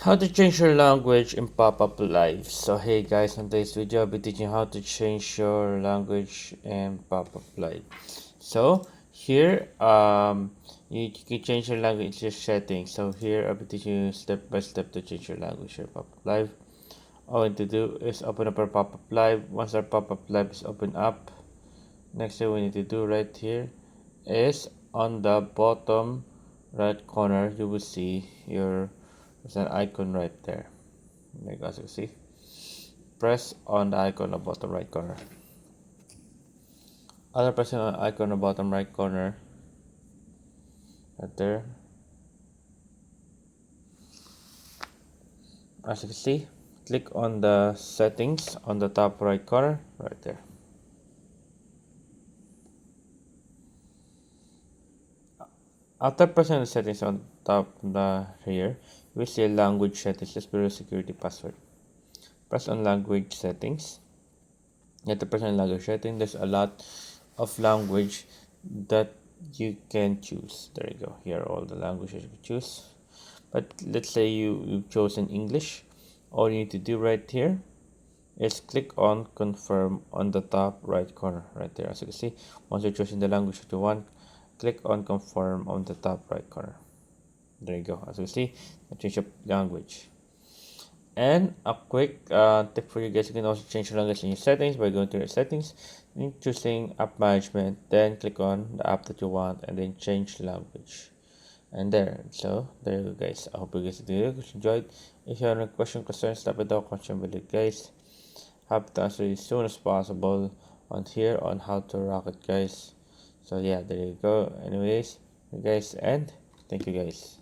How to change your language in pop-up live. So hey guys, in today's video I'll be teaching how to change your language in pop-up live. So here you can change your language settings. So here I'll be teaching you step by step to change your language in pop-up live. All we need to do is open up our pop-up live. Once our pop-up live is open up, next thing we need to do right here is on the bottom right corner you will see there's an icon right there. Like as you see, press on the icon on the bottom right corner. After pressing on the icon on the bottom right corner, right there, as you can see, click on the settings on the top right corner, right there. After pressing the settings on top the here, we see language settings. Just below security password. Press on language settings. You have to press on language settings. There's a lot of language that you can choose. There you go. Here are all the languages you choose. But let's say you've chosen English. All you need to do right here is click on confirm on the top right corner right there. As you can see, once you're choosing the language that you want, click on confirm on the top right corner. There you go. As you can see, change your language. And a quick tip for you guys, you can also change your language in your settings by going to your settings and choosing app management, then click on the app that you want and then change language. And there, so there you go guys. I hope you guys enjoyed. If you have any question, concerns, stop it down, question below guys. Happy to answer you as soon as possible on here on how to rock it guys. So yeah, there you go. Anyways, you guys, and thank you guys.